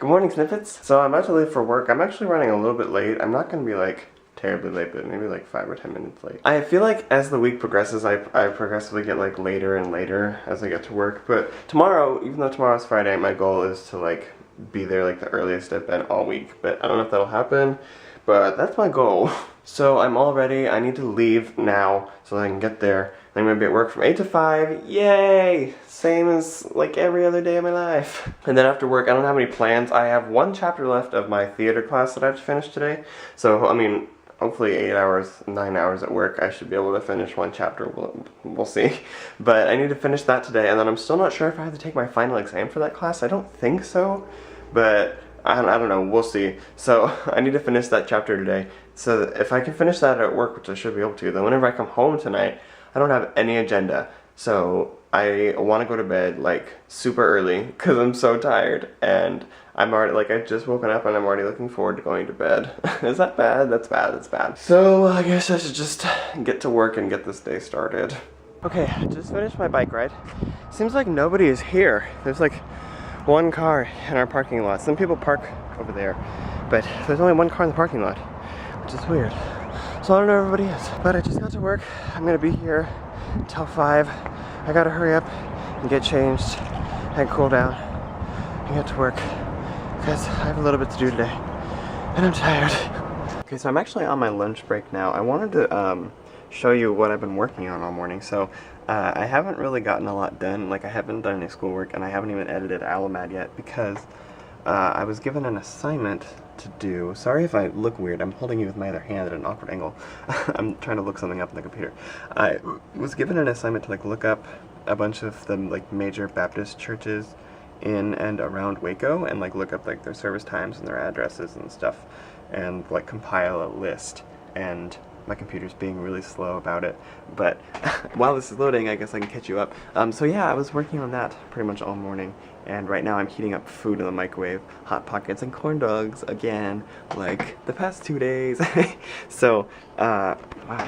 Good morning, Snippets. So I'm about to leave for work. I'm actually running a little bit late. I'm not going to be like terribly late, but maybe like 5 or 10 minutes late. I feel like as the week progresses, I progressively get like later and later as I get to work. But tomorrow, even though tomorrow's Friday, my goal is to like be there like the earliest I've been all week. But I don't know if that'll happen, but that's my goal. So I'm all ready. I need to leave now so that I can get there. I'm gonna be at work from 8 to 5. Yay! Same as like every other day of my life. And then after work, I don't have any plans. I have one chapter left of my theater class that I have to finish today. So, I mean, hopefully 8 hours, 9 hours at work, I should be able to finish one chapter. We'll see. But I need to finish that today, and then I'm still not sure if I have to take my final exam for that class. I don't think so, but I don't know, we'll see. So I need to finish that chapter today. So if I can finish that at work, which I should be able to, then whenever I come home tonight, I don't have any agenda. So I want to go to bed like super early because I'm so tired, and I'm already like, I just woken up and I'm already looking forward to going to bed. Is that bad? That's bad, that's bad. So I guess I should just get to work and get this day started. Okay, I just finished my bike ride. Seems like nobody is here. There's like one car in our parking lot. Some people park over there, but there's only one car in the parking lot, which is weird. So I don't know where everybody is, but I just got to work. I'm gonna be here until 5. I gotta hurry up and get changed and cool down and get to work because I have a little bit to do today and I'm tired. Okay, so I'm actually on my lunch break now. I wanted to show you what I've been working on all morning. So I haven't really gotten a lot done. Like, I haven't done any schoolwork and I haven't even edited ALAMAD yet because I was given an assignment to do. Sorry if I look weird. I'm holding you with my other hand at an awkward angle. I'm trying to look something up on the computer. I was given an assignment to like look up a bunch of the like major Baptist churches in and around Waco and like look up like their service times and their addresses and stuff and like compile a list. And my computer's being really slow about it, but while this is loading, I guess I can catch you up. So yeah, I was working on that pretty much all morning, and right now I'm heating up food in the microwave, Hot Pockets and corn dogs again, like the past 2 days. So, wow,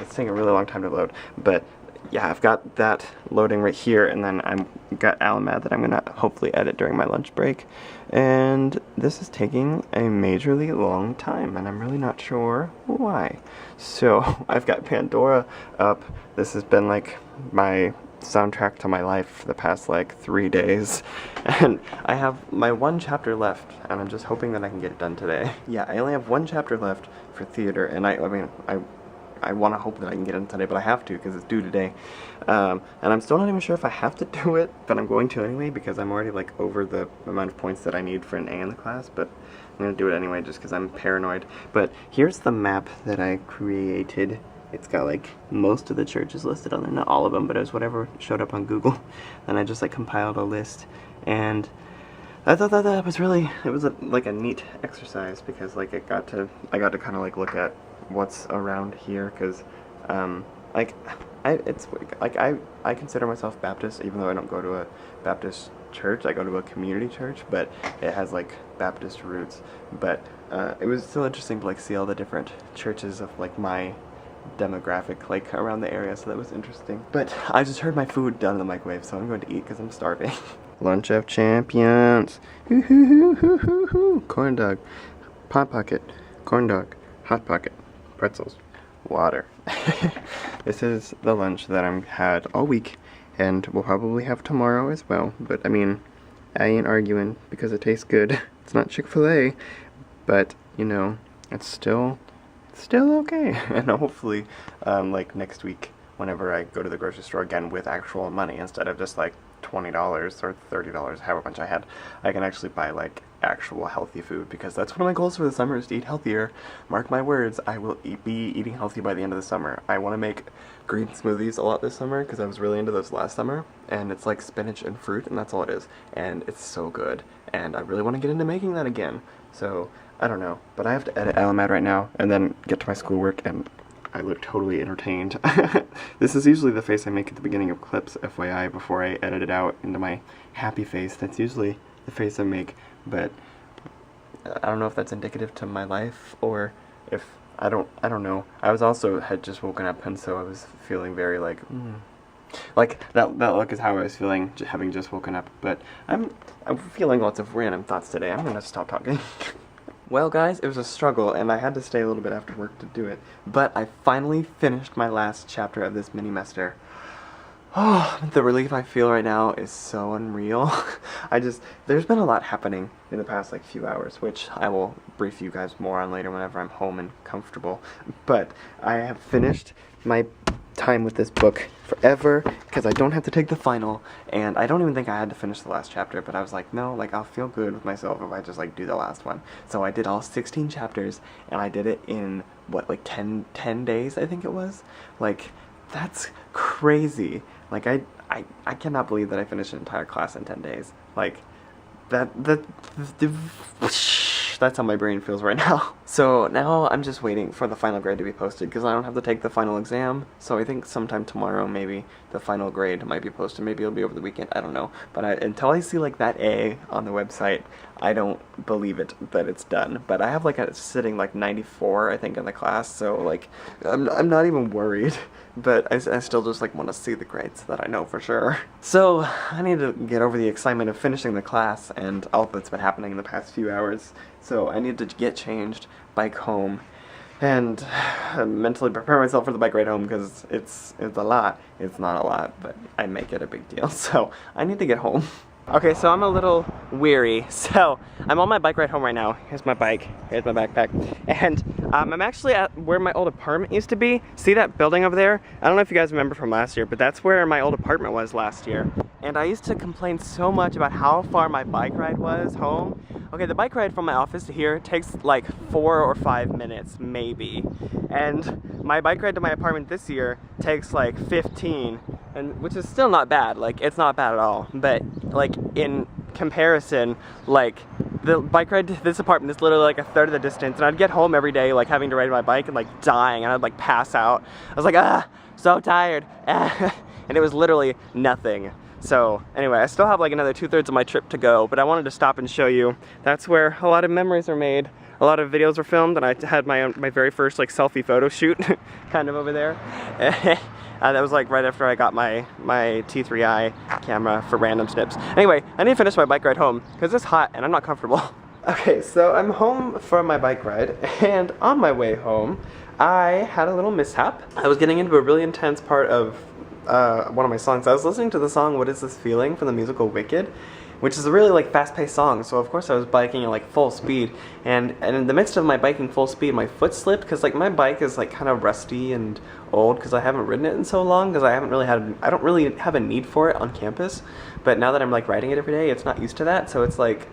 it's taking a really long time to load, but yeah, I've got that loading right here, and then I've got ALAMAD that I'm gonna hopefully edit during my lunch break. And this is taking a majorly long time, and I'm really not sure why. So I've got Pandora up. This has been like my soundtrack to my life for the past like 3 days, and I have my one chapter left, and I'm just hoping that I can get it done today. Yeah, I only have one chapter left for theater, and I mean, I want to hope that I can get it today, but I have to because it's due today. And I'm still not even sure if I have to do it, but I'm going to anyway because I'm already like over the amount of points that I need for an A in the class, but I'm going to do it anyway just because I'm paranoid. But here's the map that I created. It's got like most of the churches listed on there, not all of them, but it was whatever showed up on Google. And I just like compiled a list, and I thought that was really, it was like a neat exercise because like I got to kind of like look at what's around here, because like I consider myself Baptist even though I don't go to a Baptist church. I go to a community church, but it has like Baptist roots. But it was still interesting to like see all the different churches of like my demographic like around the area, so that was interesting. But I just heard my food done in the microwave, so I'm going to eat because I'm starving. Lunch of champions. Corn dog, Hot Pocket, corn dog, Hot Pocket, pretzels, water. This is the lunch that I've had all week, and we'll probably have tomorrow as well. But I mean, I ain't arguing because it tastes good. It's not Chick-fil-A, but you know, it's still okay. And hopefully, like next week, whenever I go to the grocery store again with actual money instead of just like $20 or $30, however much I had, I can actually buy like actual healthy food, because that's one of my goals for the summer, is to eat healthier. Mark my words, I will be eating healthy by the end of the summer. I want to make green smoothies a lot this summer because I was really into those last summer, and it's like spinach and fruit and that's all it is, and it's so good, and I really want to get into making that again. So I don't know, but I have to edit ALAMAD right now and then get to my schoolwork, and I look totally entertained. This is usually the face I make at the beginning of clips, FYI, before I edit it out into my happy face. That's usually the face I make, but I don't know if that's indicative to my life, or if, I don't know. I was also had just woken up, and so I was feeling very like, Like, that look is how I was feeling, having just woken up. But I'm feeling lots of random thoughts today. I'm gonna stop talking. Well, guys, it was a struggle, and I had to stay a little bit after work to do it. But I finally finished my last chapter of this mini-mester. Oh, the relief I feel right now is so unreal. There's been a lot happening in the past, like, few hours, which I will brief you guys more on later whenever I'm home and comfortable. But I have finished my time with this book forever because I don't have to take the final, and I don't even think I had to finish the last chapter, but I was like, no, like, I'll feel good with myself if I just, like, do the last one. So I did all 16 chapters, and I did it in, what, like 10 days, I think it was? Like, that's crazy. Like, I cannot believe that I finished an entire class in 10 days. Like, that's how my brain feels right now. So now I'm just waiting for the final grade to be posted because I don't have to take the final exam. So I think sometime tomorrow maybe the final grade might be posted. Maybe it'll be over the weekend. I don't know. But until I see like that A on the website, I don't believe it that it's done. But I have like a sitting like 94 I think in the class. So like I'm not even worried. But I still just like want to see the grades so that I know for sure. So I need to get over the excitement of finishing the class and all that's been happening in the past few hours. So I need to get changed, bike home, and mentally prepare myself for the bike ride home because it's a lot. It's not a lot, but I make it a big deal. So I need to get home. Okay, so I'm a little weary, so I'm on my bike ride home right now. Here's my bike, here's my backpack, and I'm actually at where my old apartment used to be. See that building over there? I don't know if you guys remember from last year, but that's where my old apartment was last year. And I used to complain so much about how far my bike ride was home. Okay, the bike ride from my office to here takes like 4 or 5 minutes, maybe. And my bike ride to my apartment this year takes like 15. And which is still not bad, like it's not bad at all, but like in comparison, like the bike ride to this apartment is literally like a third of the distance, and I'd get home every day like having to ride my bike and like dying, and I'd like pass out. I was like, so tired, and it was literally nothing. So anyway, I still have like another 2/3 of my trip to go, but I wanted to stop and show you. That's where a lot of memories are made. A lot of videos were filmed, and I had my very first like selfie photo shoot kind of over there. That was like right after I got my T3i camera for random snips. Anyway, I need to finish my bike ride home because it's hot and I'm not comfortable. Okay, so I'm home from my bike ride, and on my way home, I had a little mishap. I was getting into a really intense part of one of my songs. I was listening to the song "What Is This Feeling" from the musical Wicked, which is a really like fast-paced song. So of course I was biking at like full speed, and in the midst of my biking full speed, my foot slipped because like my bike is like kind of rusty and old because I haven't ridden it in so long because I don't really have a need for it on campus. But now that I'm like riding it every day, it's not used to that, so it's like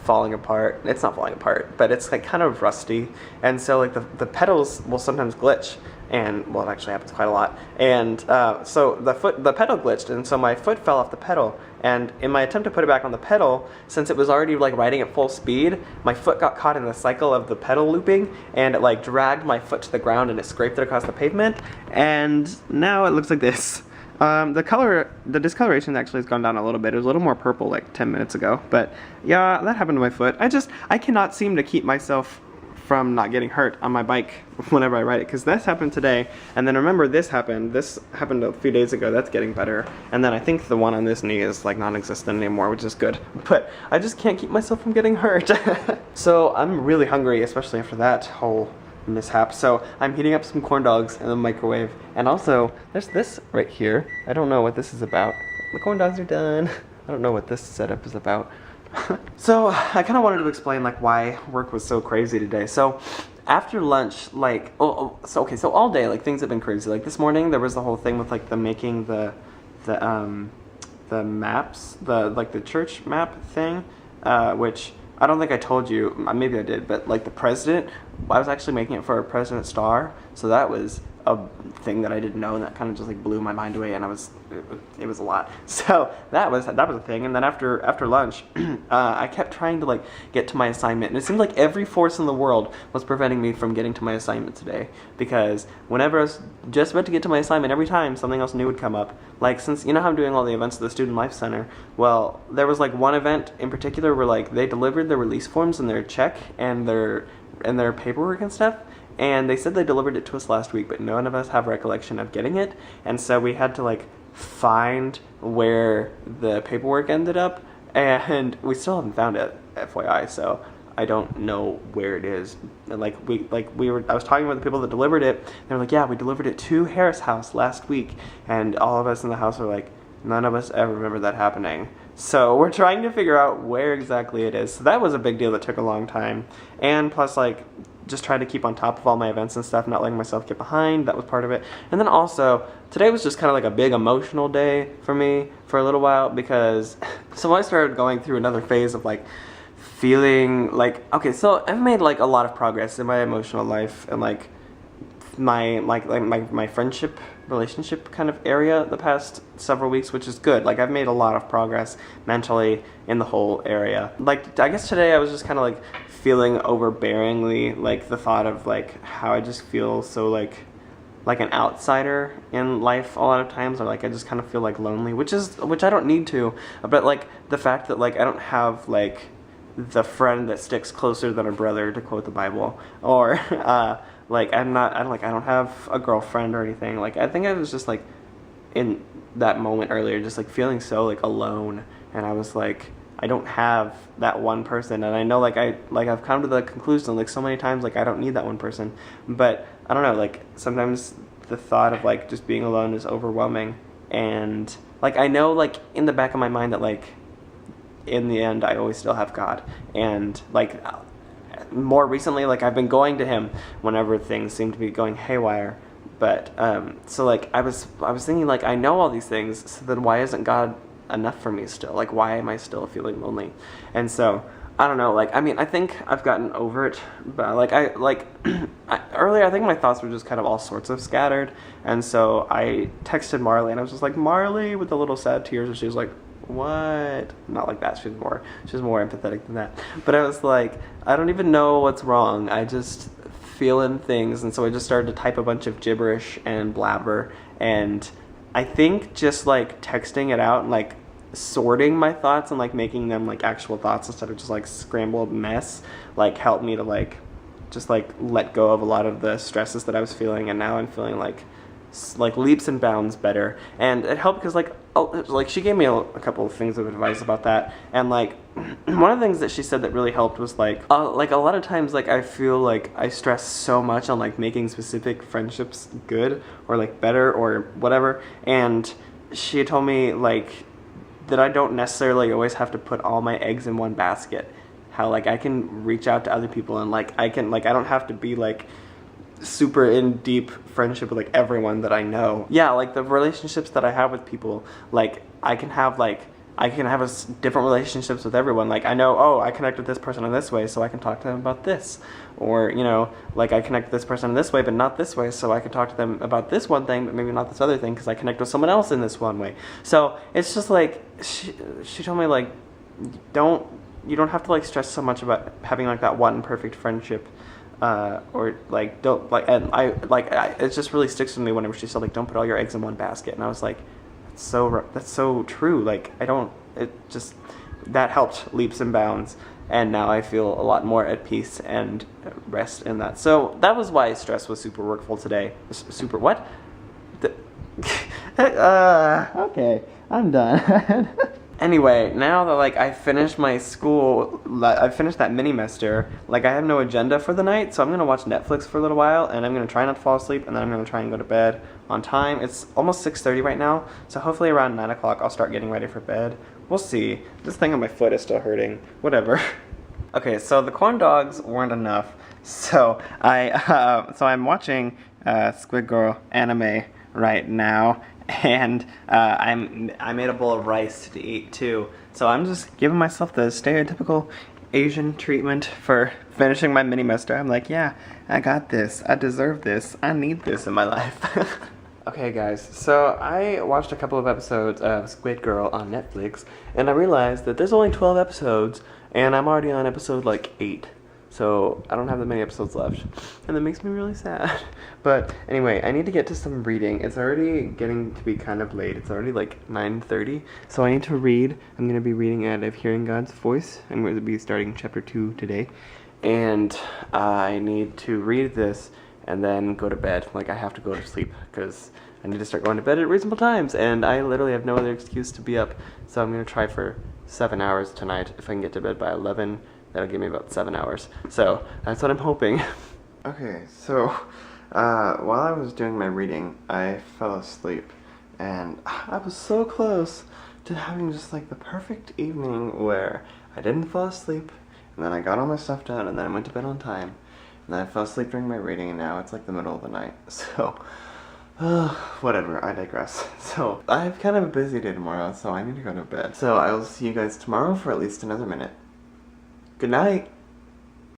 falling apart. It's not falling apart, but it's like kind of rusty, and so like the pedals will sometimes glitch. And well, it actually happens quite a lot. And so the pedal glitched, and so my foot fell off the pedal. And in my attempt to put it back on the pedal, since it was already like riding at full speed, my foot got caught in the cycle of the pedal looping, and it like dragged my foot to the ground, and it scraped it across the pavement. And now it looks like this. The discoloration actually has gone down a little bit. It was a little more purple like 10 minutes ago. But yeah, that happened to my foot. I cannot seem to keep myself from not getting hurt on my bike whenever I ride it, because this happened today, and then remember this happened a few days ago. That's getting better, and then I think the one on this knee is like non-existent anymore, which is good, but I just can't keep myself from getting hurt. So I'm really hungry, especially after that whole mishap, so I'm heating up some corn dogs in the microwave, and also there's this right here. I don't know what this is about. The corn dogs are done. I don't know what this setup is about. So I kind of wanted to explain like why work was so crazy today. So after lunch, like so all day like things have been crazy. Like this morning there was the whole thing with like making the maps, the church map thing, which I don't think I told you, maybe I did, but like the president, I was actually making it for a president star, so that was a thing that I didn't know, and that kind of just like blew my mind away, and it was a lot. So that was a thing. And then after lunch, I kept trying to like get to my assignment, and it seemed like every force in the world was preventing me from getting to my assignment today, because whenever I was just about to get to my assignment, every time something else new would come up. Like, since you know how I'm doing all the events at the Student Life Center, well, there was like one event in particular where like they delivered their release forms and their check and their paperwork and stuff. And they said they delivered it to us last week, but none of us have recollection of getting it. And so we had to like find where the paperwork ended up, and we still haven't found it, FYI. So I don't know where it is. And I was talking with the people that delivered it. They were like, yeah, we delivered it to Harris' house last week, and all of us in the house were like, none of us ever remember that happening. So we're trying to figure out where exactly it is. So that was a big deal that took a long time. And plus, like, just trying to keep on top of all my events and stuff, not letting myself get behind. That was part of it. And then also, today was just kind of like a big emotional day for me for a little while, because so I started going through another phase of like feeling like, okay, so I've made like a lot of progress in my emotional life and like my friendship relationship kind of area the past several weeks, which is good. Like, I've made a lot of progress mentally in the whole area. Like, I guess today I was just kind of like feeling overbearingly like the thought of like how I just feel so like an outsider in life a lot of times, or like I just kind of feel like lonely, which I don't need to, but like the fact that like I don't have like the friend that sticks closer than a brother, to quote the Bible, or like I don't have a girlfriend or anything. Like, I think I was just like in that moment earlier just like feeling so like alone, and I was like, I don't have that one person. And I know I've come to the conclusion like so many times like I don't need that one person, but I don't know, like sometimes the thought of like just being alone is overwhelming. And like I know like in the back of my mind that like in the end I always still have God. And like more recently, like I've been going to him whenever things seem to be going haywire. But so like I was thinking like, I know all these things, so then why isn't God enough for me still? Like, why am I still feeling lonely? And so I don't know, like, I mean, I think I've gotten over it, but earlier I think my thoughts were just kind of all sorts of scattered. And so I texted Marley and I was just like, Marley, with the little sad tears, and she was like, what? Not like that. She was more empathetic than that. But I was like, I don't even know what's wrong. I just feeling things. And so I just started to type a bunch of gibberish and blabber. And I think just like texting it out and like sorting my thoughts and like making them like actual thoughts instead of just like scrambled mess, like helped me to like just like let go of a lot of the stresses that I was feeling. And now I'm feeling like leaps and bounds better. And it helped because like she gave me a couple of things of advice about that. And like one of the things that she said that really helped was like a lot of times like I feel like I stress so much on like making specific friendships good or like better or whatever. And she told me like that I don't necessarily always have to put all my eggs in one basket. How like I can reach out to other people and like I don't have to be like super in deep friendship with like everyone that I know. Yeah, like the relationships that I have with people, like I can have different relationships with everyone. Like I know, oh, I connect with this person in this way, so I can talk to them about this. Or, you know, like I connect with this person in this way, but not this way, so I can talk to them about this one thing, but maybe not this other thing, because I connect with someone else in this one way. So it's just like, she told me like, you don't have to like stress so much about having like that one perfect friendship. Or like don't like, and it just really sticks with me whenever she said like, don't put all your eggs in one basket. And I was like, that's so true. Like that helped leaps and bounds, and now I feel a lot more at peace and rest in that. So that was why stress was super workful today. Super what? Okay, I'm done. Anyway, now that like I finished my school, I finished that mini-mester, like I have no agenda for the night, so I'm going to watch Netflix for a little while, and I'm going to try not to fall asleep, and then I'm going to try and go to bed on time. It's almost 6:30 right now, so hopefully around 9 o'clock I'll start getting ready for bed. We'll see. This thing on my foot is still hurting. Whatever. Okay, so the corn dogs weren't enough, so I'm watching Squid Girl anime right now. And I made a bowl of rice to eat too. So I'm just giving myself the stereotypical Asian treatment for finishing my mini-mester. I'm like, yeah, I got this. I deserve this. I need this in my life. Okay guys, so I watched a couple of episodes of Squid Girl on Netflix, and I realized that there's only 12 episodes, and I'm already on episode like 8. So I don't have that many episodes left, and that makes me really sad. But anyway, I need to get to some reading. It's already getting to be kind of late. It's already like 9:30, so I need to read. I'm going to be reading out of Hearing God's Voice. I'm going to be starting chapter 2 today, and I need to read this and then go to bed. Like I have to go to sleep because I need to start going to bed at reasonable times, and I literally have no other excuse to be up. So I'm gonna try for 7 hours tonight. If I can get to bed by 11, that'll give me about 7 hours. So that's what I'm hoping. Okay, so while I was doing my reading, I fell asleep, and I was so close to having just like the perfect evening where I didn't fall asleep, and then I got all my stuff done, and then I went to bed on time, and then I fell asleep during my reading, and now it's like the middle of the night. So whatever, I digress. So I have kind of a busy day tomorrow, so I need to go to bed. So I will see you guys tomorrow for at least another minute. Good night.